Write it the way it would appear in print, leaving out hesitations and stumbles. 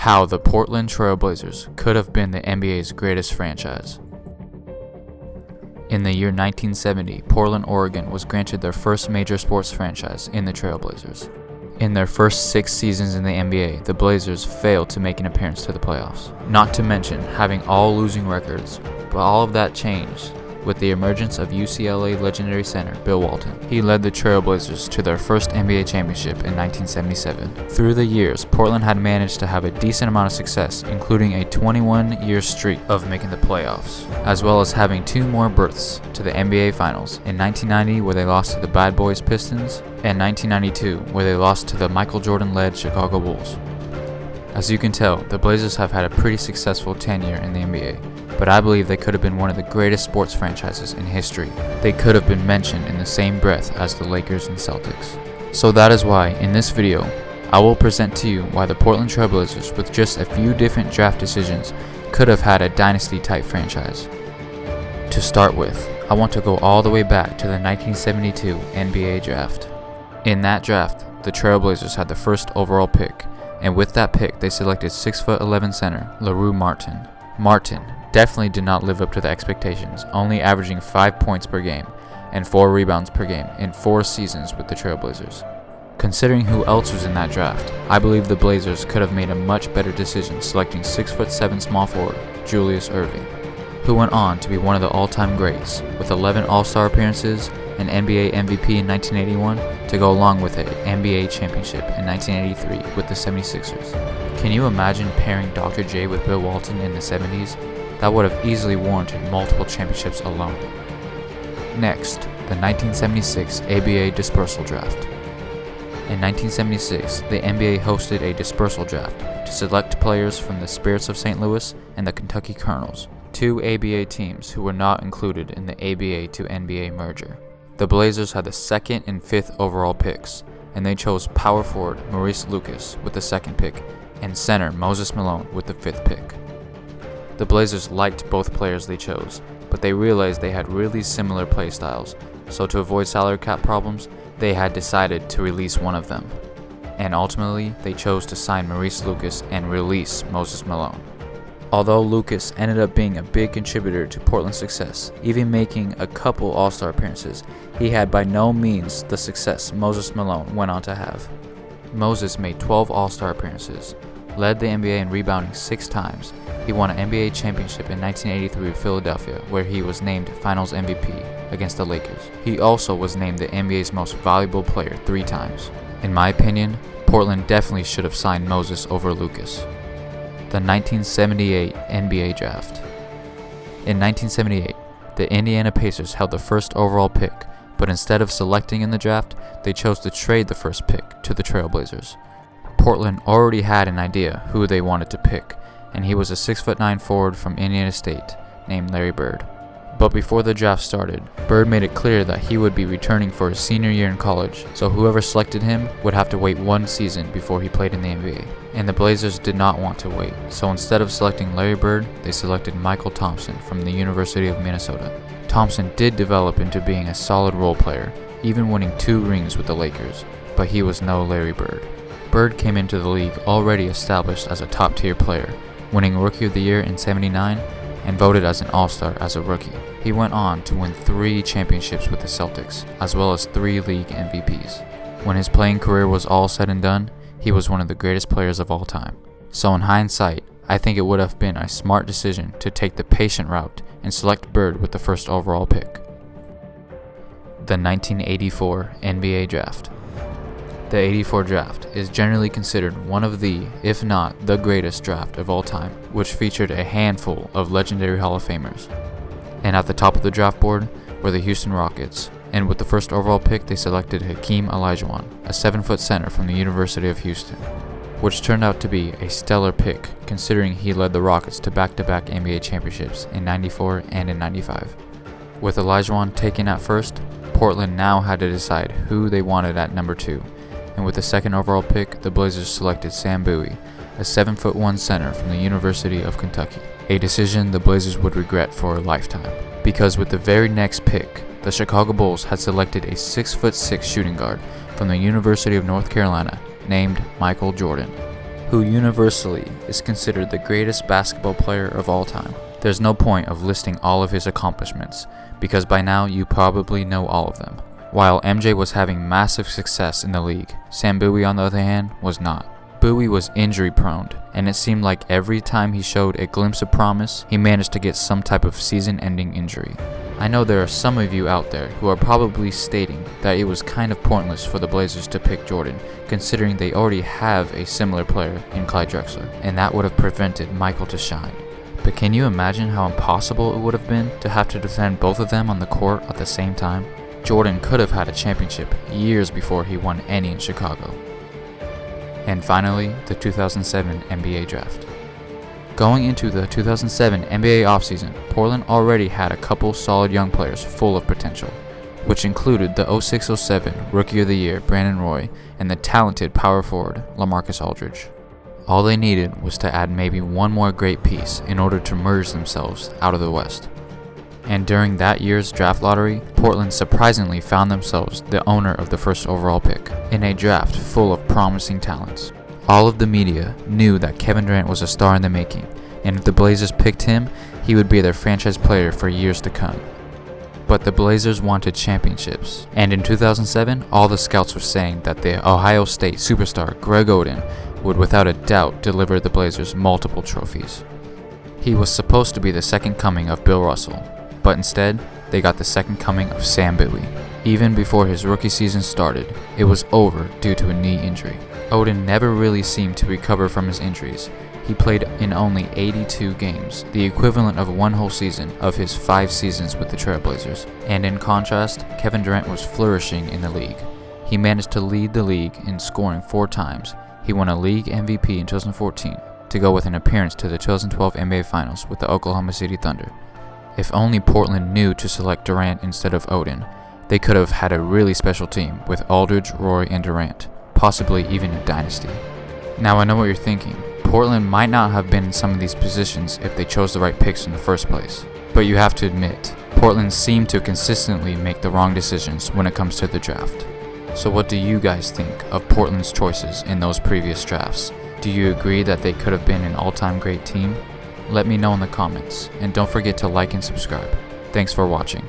How the Portland Trailblazers could have been the NBA's greatest franchise. In the year 1970, Portland, Oregon was granted their first major sports franchise in the Trailblazers. In their first 6 seasons in the NBA, the Blazers failed to make an appearance to the playoffs, not to mention having all losing records, but all of that changed with the emergence of UCLA legendary center Bill Walton. He led the Trailblazers to their first NBA championship in 1977. Through the years, Portland had managed to have a decent amount of success, including a 21-year streak of making the playoffs, as well as having 2 more berths to the NBA Finals, in 1990 where they lost to the Bad Boys Pistons, and 1992 where they lost to the Michael Jordan-led Chicago Bulls. As you can tell, the Blazers have had a pretty successful tenure in the NBA, but I believe they could have been one of the greatest sports franchises in history. They could have been mentioned in the same breath as the Lakers and Celtics. So that is why, in this video, I will present to you why the Portland Trailblazers, with just a few different draft decisions, could have had a dynasty-type franchise. To start with, I want to go all the way back to the 1972 NBA draft. In that draft, the Trailblazers had the first overall pick, and with that pick, they selected 6'11" center LaRue Martin. Martin definitely did not live up to the expectations, only averaging 5 points per game and 4 rebounds per game in 4 seasons with the Trailblazers. Considering who else was in that draft, I believe the Blazers could have made a much better decision selecting 6'7" small forward Julius Erving, who went on to be one of the all-time greats with 11 All-Star appearances, an NBA MVP in 1981 to go along with an NBA championship in 1983 with the 76ers. Can you imagine pairing Dr. J with Bill Walton in the 70s? That would have easily warranted multiple championships alone. Next, the 1976 ABA Dispersal Draft. In 1976, the NBA hosted a dispersal draft to select players from the Spirits of St. Louis and the Kentucky Colonels, 2 ABA teams who were not included in the ABA to NBA merger. The Blazers had the 2nd and 5th overall picks, and they chose power forward Maurice Lucas with the 2nd pick and center Moses Malone with the 5th pick. The Blazers liked both players they chose, but they realized they had really similar play styles, so to avoid salary cap problems, they had decided to release one of them. And ultimately, they chose to sign Maurice Lucas and release Moses Malone. Although Lucas ended up being a big contributor to Portland's success, even making a couple All-Star appearances, he had by no means the success Moses Malone went on to have. Moses made 12 All-Star appearances, led the NBA in rebounding 6 times. He won an NBA championship in 1983 with Philadelphia, where he was named Finals MVP against the Lakers. He also was named the NBA's most valuable player 3 times. In my opinion, Portland definitely should have signed Moses over Lucas. The 1978 NBA Draft. In 1978, the Indiana Pacers held the first overall pick, but instead of selecting in the draft, they chose to trade the first pick to the Trailblazers. Portland already had an idea who they wanted to pick, and he was a 6'9" forward from Indiana State named Larry Bird. But before the draft started, Bird made it clear that he would be returning for his senior year in college, so whoever selected him would have to wait 1 season before he played in the NBA. And the Blazers did not want to wait, so instead of selecting Larry Bird, they selected Michael Thompson from the University of Minnesota. Thompson did develop into being a solid role player, even winning 2 rings with the Lakers, but he was no Larry Bird. Bird came into the league already established as a top-tier player, winning Rookie of the Year in '79 and voted as an All-Star as a rookie. He went on to win 3 championships with the Celtics, as well as 3 league MVPs. When his playing career was all said and done, he was one of the greatest players of all time. So in hindsight, I think it would have been a smart decision to take the patient route and select Bird with the first overall pick. The 1984 NBA Draft. The '84 draft is generally considered one of the, if not the greatest draft of all time, which featured a handful of legendary Hall of Famers. And at the top of the draft board were the Houston Rockets, and with the first overall pick they selected Hakeem Olajuwon, a 7-foot center from the University of Houston, which turned out to be a stellar pick considering he led the Rockets to back-to-back NBA championships in '94 and in '95. With Olajuwon taken at first, Portland now had to decide who they wanted at number 2. And with the 2nd overall pick, the Blazers selected Sam Bowie, a 7'1" center from the University of Kentucky, a decision the Blazers would regret for a lifetime. Because with the very next pick, the Chicago Bulls had selected a 6'6" shooting guard from the University of North Carolina named Michael Jordan. who universally is considered the greatest basketball player of all time. There's no point of listing all of his accomplishments, because by now you probably know all of them. While MJ was having massive success in the league, Sam Bowie on the other hand was not. Bowie was injury prone, and it seemed like every time he showed a glimpse of promise, he managed to get some type of season-ending injury. I know there are some of you out there who are probably stating that it was kind of pointless for the Blazers to pick Jordan, considering they already have a similar player in Clyde Drexler, and that would have prevented Michael to shine. But can you imagine how impossible it would have been to have to defend both of them on the court at the same time? Jordan could have had a championship years before he won any in Chicago. And finally, the 2007 NBA Draft. Going into the 2007 NBA offseason, Portland already had a couple solid young players full of potential, which included the 06-07 Rookie of the Year Brandon Roy and the talented power forward LaMarcus Aldridge. All they needed was to add maybe one more great piece in order to merge themselves out of the West. And during that year's draft lottery, Portland surprisingly found themselves the owner of the first overall pick, in a draft full of promising talents. All of the media knew that Kevin Durant was a star in the making, and if the Blazers picked him, he would be their franchise player for years to come. But the Blazers wanted championships, and in 2007, all the scouts were saying that the Ohio State superstar Greg Oden would without a doubt deliver the Blazers multiple trophies. He was supposed to be the second coming of Bill Russell, but instead, they got the second coming of Sam Bowie. Even before his rookie season started, it was over due to a knee injury. Oden never really seemed to recover from his injuries. He played in only 82 games, the equivalent of one whole season of his 5 seasons with the Trailblazers. And in contrast, Kevin Durant was flourishing in the league. He managed to lead the league in scoring 4 times. He won a league MVP in 2014 to go with an appearance to the 2012 NBA Finals with the Oklahoma City Thunder. If only Portland knew to select Durant instead of Oden, they could have had a really special team with Aldridge, Roy, and Durant, possibly even a dynasty. Now I know what you're thinking. Portland might not have been in some of these positions if they chose the right picks in the first place. But you have to admit, Portland seemed to consistently make the wrong decisions when it comes to the draft. So what do you guys think of Portland's choices in those previous drafts? Do you agree that they could have been an all-time great team? Let me know in the comments, and don't forget to like and subscribe. Thanks for watching.